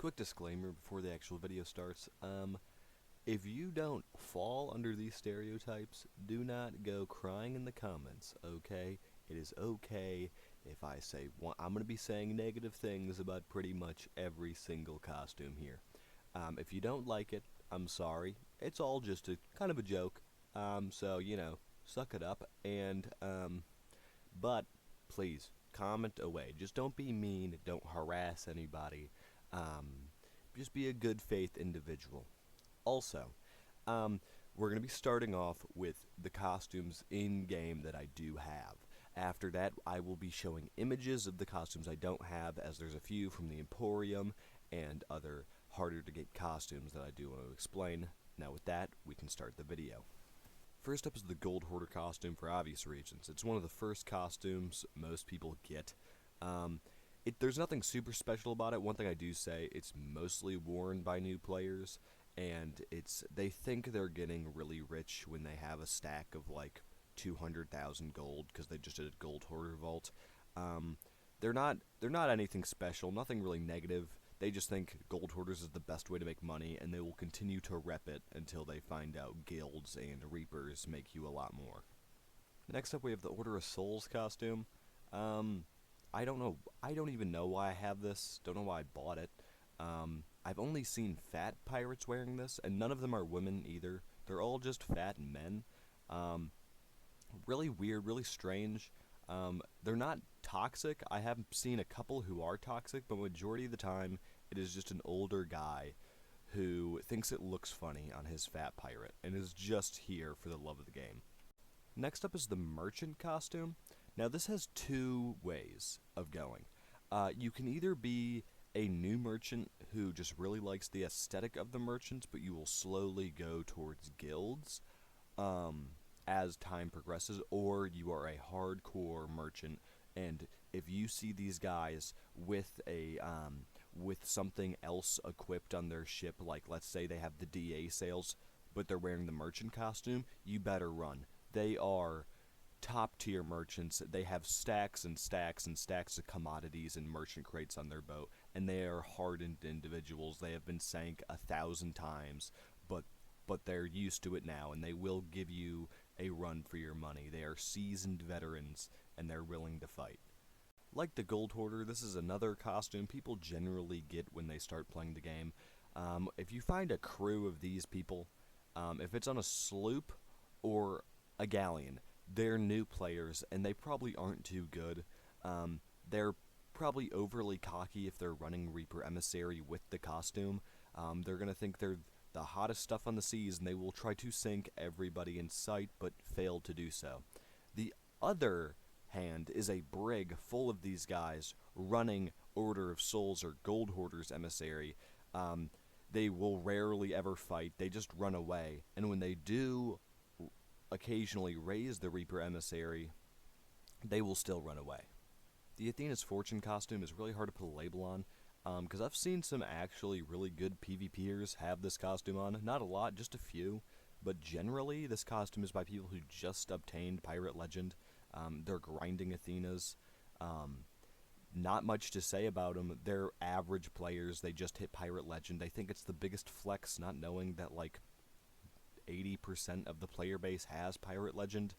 Quick disclaimer before the actual video starts. If you don't fall under these stereotypes, do not go crying in the comments, okay? It is okay if I say I'm going to be saying negative things about pretty much every single costume here. If you don't like it, I'm sorry. It's all just a kind of a joke. So, suck it up. But please, comment away. Just don't be mean. Don't harass anybody. Just be a good faith individual. Also, we're going to be starting off with the costumes in-game that I do have. After that, I will be showing images of the costumes I don't have, as there's a few from the Emporium and other harder-to-get costumes that I do want to explain. Now with that, we can start the video. First up is the Gold Hoarder costume for obvious reasons. It's one of the first costumes most people get. There's nothing super special about it. One thing I do say, it's mostly worn by new players, and they think they're getting really rich when they have a stack of like 200,000 gold because they just did a Gold Hoarder vault. They're not anything special, nothing really negative. They just think Gold Hoarders is the best way to make money, and they will continue to rep it until they find out guilds and reapers make you a lot more. Next up, we have the Order of Souls costume. I don't know. I don't even know why I have this. Don't know why I bought it. I've only seen fat pirates wearing this, and none of them are women either. They're all just fat men. Really weird, really strange. They're not toxic. I have seen a couple who are toxic, but majority of the time, it is just an older guy who thinks it looks funny on his fat pirate, and is just here for the love of the game. Next up is the merchant costume. Now this has two ways of going. You can either be a new merchant who just really likes the aesthetic of the merchants, but you will slowly go towards guilds as time progresses, or you are a hardcore merchant, and if you see these guys with something else equipped on their ship, like let's say they have the DA sails, but they're wearing the merchant costume, you better run. They are top tier merchants. They have stacks and stacks and stacks of commodities and merchant crates on their boat, and they are hardened individuals. They have been sank 1,000 times, but they're used to it now, and they will give you a run for your money. They are seasoned veterans, and they're willing to fight. Like the Gold Hoarder, this is another costume people generally get when they start playing the game. If you find a crew of these people, if it's on a sloop or a galleon, they're new players, and they probably aren't too good. They're probably overly cocky if they're running Reaper Emissary with the costume. They're going to think they're the hottest stuff on the seas, and they will try to sink everybody in sight, but fail to do so. The other hand is a brig full of these guys running Order of Souls or Gold Hoarders Emissary. They will rarely ever fight. They just run away, and when they do occasionally raise the Reaper Emissary, they will still run away. The Athena's Fortune costume is really hard to put a label on, because I've seen some actually really good PvPers have this costume on. Not a lot, just a few, but generally this costume is by people who just obtained Pirate Legend. They're grinding Athenas. Not much to say about them. They're average players. They just hit Pirate Legend. I think it's the biggest flex, not knowing that like 80% of the player base has Pirate Legend.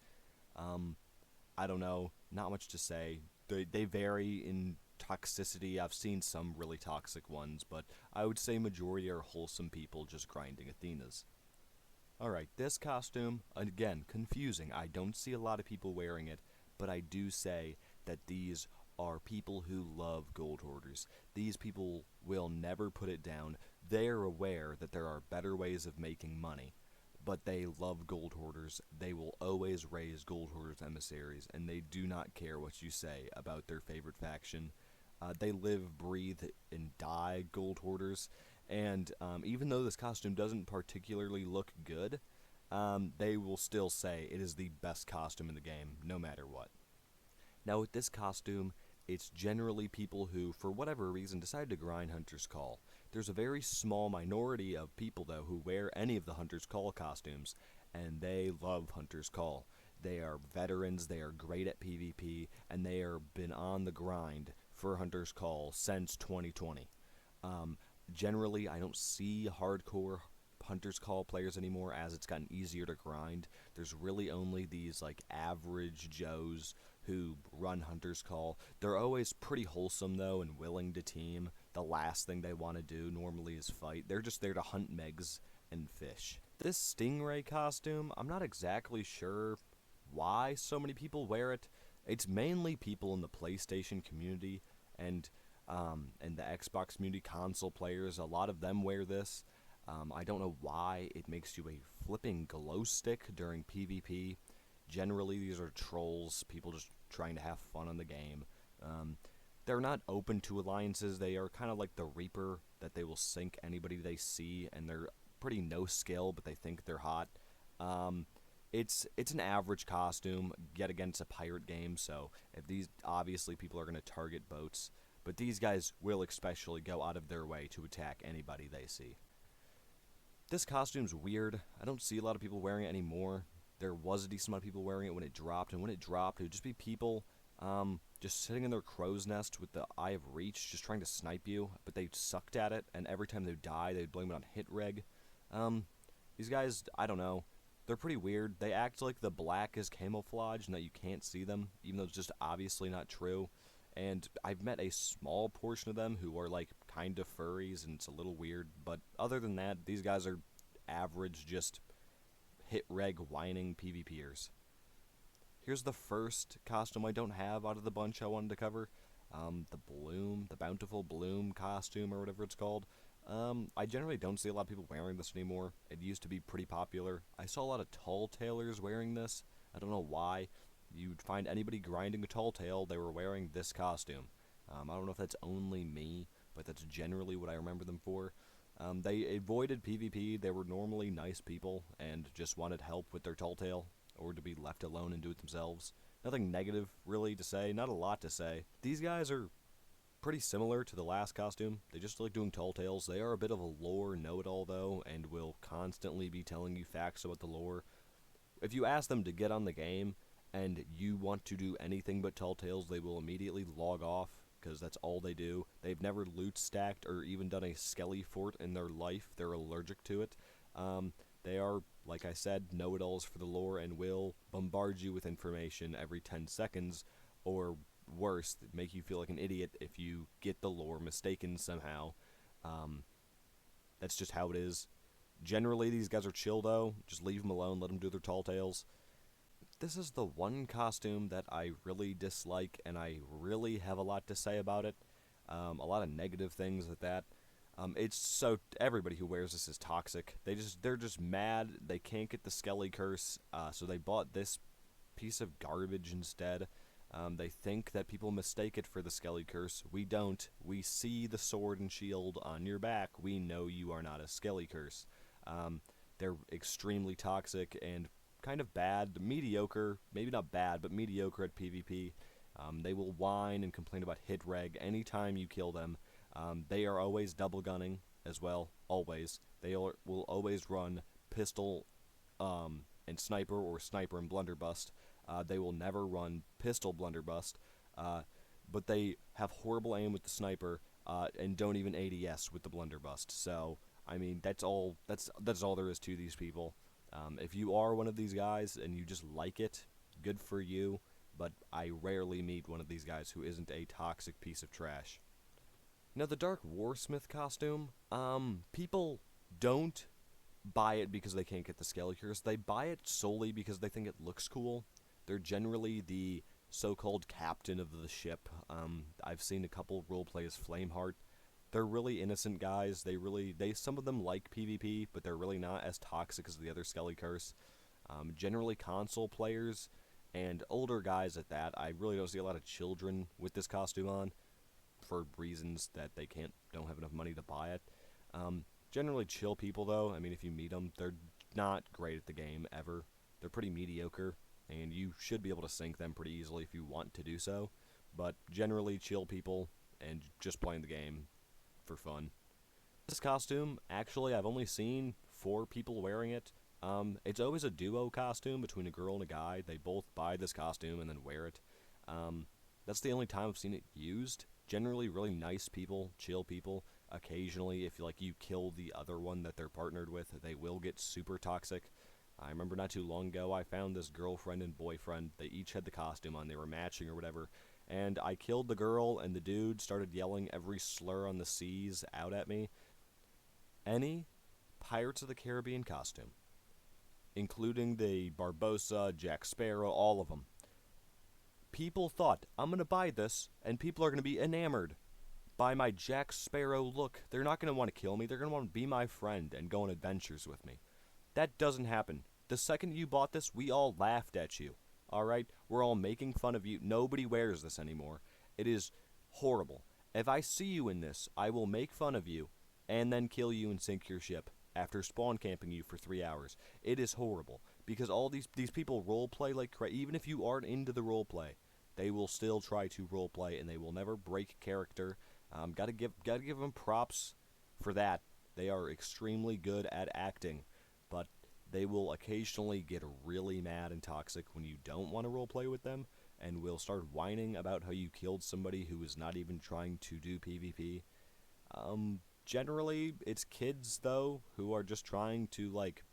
I don't know, not much to say. They vary in toxicity. I've seen some really toxic ones, but I would say majority are wholesome people just grinding Athenas. Alright, this costume, again, confusing. I don't see a lot of people wearing it, but I do say that these are people who love Gold Hoarders. These people will never put it down. They are aware that there are better ways of making money, but they love Gold Hoarders. They will always raise Gold Hoarders emissaries, and they do not care what you say about their favorite faction. They live, breathe, and die Gold Hoarders, and even though this costume doesn't particularly look good, they will still say it is the best costume in the game, no matter what. Now with this costume, it's generally people who, for whatever reason, decide to grind Hunter's Call. There's a very small minority of people, though, who wear any of the Hunter's Call costumes, and they love Hunter's Call. They are veterans, they are great at PvP, and they are been on the grind for Hunter's Call since 2020. Generally, I don't see hardcore Hunter's Call players anymore as it's gotten easier to grind. There's really only these like average Joes who run Hunter's Call. They're always pretty wholesome though and willing to team. The last thing they want to do normally is fight. They're just there to hunt megs and fish. This Stingray costume, I'm not exactly sure why so many people wear it. It's mainly people in the PlayStation community and and the Xbox community, console players. A lot of them wear this. I don't know why it makes you a flipping glow stick during PvP. Generally, these are trolls, people just trying to have fun on the game. They're not open to alliances. They are kind of like the Reaper, that they will sink anybody they see, and they're pretty no skill, but they think they're hot. It's an average costume, yet again, it's a pirate game, so if these, obviously people are going to target boats, but these guys will especially go out of their way to attack anybody they see. This costume's weird. I don't see a lot of people wearing it anymore. There was a decent amount of people wearing it when it dropped, and when it dropped, it would just be people just sitting in their crow's nest with the Eye of Reach, just trying to snipe you, but they sucked at it, and every time they would die, they'd blame it on hit reg. These guys, I don't know. They're pretty weird. They act like the black is camouflage and that you can't see them, even though it's just obviously not true. And I've met a small portion of them who are like kind of furries, and it's a little weird. But other than that, these guys are average, just hit reg whining PvPers. Here's the first costume I don't have out of the bunch I wanted to cover. The Bountiful Bloom costume, or whatever it's called. I generally don't see a lot of people wearing this anymore. It used to be pretty popular. I saw a lot of tall tailors wearing this. I don't know why. You'd find anybody grinding a tall tale, they were wearing this costume. I don't know if that's only me, but that's generally what I remember them for. They avoided PvP. They were normally nice people and just wanted help with their tall tale, or to be left alone and do it themselves. Nothing negative, really, to say. Not a lot to say. These guys are pretty similar to the last costume. They just like doing tall tales. They are a bit of a lore know-it-all, though, and will constantly be telling you facts about the lore. If you ask them to get on the game, and you want to do anything but tall tales, they will immediately log off, because that's all they do. They've never loot stacked or even done a skelly fort in their life. They're allergic to it. They are, like I said, know-it-alls for the lore and will bombard you with information every 10 seconds, or worse, make you feel like an idiot if you get the lore mistaken somehow. That's just how it is. Generally, these guys are chill, though. Just leave them alone, let them do their tall tales. This is the one costume that I really dislike, and I really have a lot to say about it. A lot of negative things at that. It's so everybody who wears this is toxic. They're just mad. They can't get the Skelly curse, so they bought this piece of garbage instead. They think that people mistake it for the Skelly curse. We don't. We see the sword and shield on your back. We know you are not a Skelly curse. They're extremely toxic and kind of bad, mediocre, maybe not bad, but mediocre at PvP. They will whine and complain about hit reg anytime you kill them. They are always double gunning as well, always. Will always run pistol and sniper, or sniper and blunderbuss. They will never run pistol blunderbuss, but they have horrible aim with the sniper and don't even ADS with the blunderbuss. So, I mean, that's all there is to these people. If you are one of these guys and you just like it, good for you, but I rarely meet one of these guys who isn't a toxic piece of trash. Now, the Dark Warsmith costume, people don't buy it because they can't get the Skelly curse. They buy it solely because they think it looks cool. They're generally the so-called captain of the ship. I've seen a couple roleplay as Flameheart. They're really innocent guys. Some of them like PvP, but they're really not as toxic as the other Skelly curse. Generally console players and older guys at that. I really don't see a lot of children with this costume on, for reasons that they don't have enough money to buy it. Generally chill people, though. I mean, if you meet them, they're not great at the game ever. They're pretty mediocre, and you should be able to sink them pretty easily if you want to do so. But generally chill people and just playing the game for fun. This costume, actually, I've only seen 4 people wearing it. It's always a duo costume between a girl and a guy. They both buy this costume and then wear it. That's the only time I've seen it used. Generally really nice people, chill people. Occasionally, if like you kill the other one that they're partnered with, they will get super toxic. I remember not too long ago, I found this girlfriend and boyfriend. They each had the costume on, they were matching or whatever. And I killed the girl, and the dude started yelling every slur on the seas out at me. Any Pirates of the Caribbean costume, including the Barbossa, Jack Sparrow, all of them. People thought, I'm going to buy this, and people are going to be enamored by my Jack Sparrow look. They're not going to want to kill me. They're going to want to be my friend and go on adventures with me. That doesn't happen. The second you bought this, we all laughed at you. Alright? We're all making fun of you. Nobody wears this anymore. It is horrible. If I see you in this, I will make fun of you and then kill you and sink your ship after spawn camping you for 3 hours. It is horrible because all these people roleplay like crazy. Even if you aren't into the roleplay, they will still try to roleplay and they will never break character. Gotta give them props for that. They are extremely good at acting, but they will occasionally get really mad and toxic when you don't want to roleplay with them, and will start whining about how you killed somebody who is not even trying to do PvP. Generally, it's kids, though, who are just trying to, like,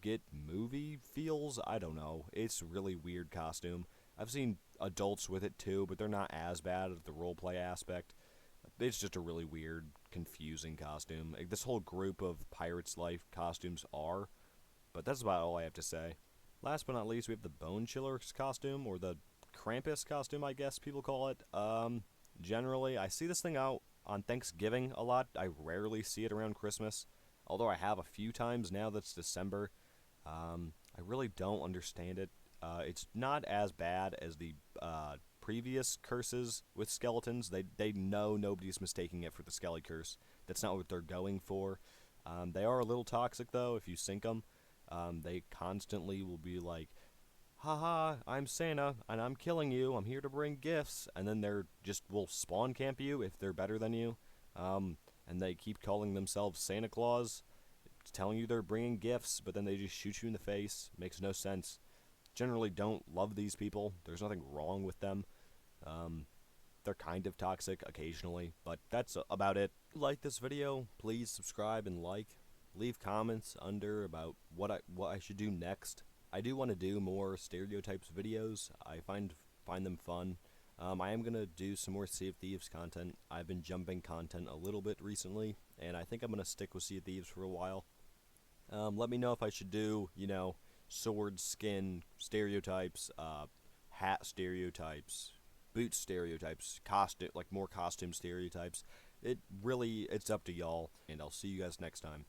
get movie feels. I don't know. It's a really weird costume. I've seen adults with it, too, but they're not as bad at the roleplay aspect. It's just a really weird, confusing costume. Like, this whole group of Pirates Life costumes are, but that's about all I have to say. Last but not least, we have the Bone Chiller's costume, or the Krampus costume, I guess people call it. Generally, I see this thing out on Thanksgiving a lot. I rarely see it around Christmas, although I have a few times now that's December. I really don't understand it. It's not as bad as the previous curses with skeletons. They know nobody's mistaking it for the Skelly curse. That's not what they're going for. They are a little toxic, though, if you sink them. They constantly will be like, haha, I'm Santa, and I'm killing you, I'm here to bring gifts, and then they're just will spawn camp you if they're better than you, and they keep calling themselves Santa Claus, telling you they're bringing gifts, but then they just shoot you in the face. Makes no sense. Generally don't love these people. There's nothing wrong with them. They're kind of toxic occasionally, but that's about it. Like this video, please subscribe and like. Leave comments under about what I should do next. I do want to do more Stereotypes videos. I find them fun. I am going to do some more Sea of Thieves content. I've been jumping content a little bit recently, and I think I'm going to stick with Sea of Thieves for a while. Let me know if I should do, sword, skin, stereotypes, hat stereotypes, boot stereotypes, costume, like more costume stereotypes. It's up to y'all, and I'll see you guys next time.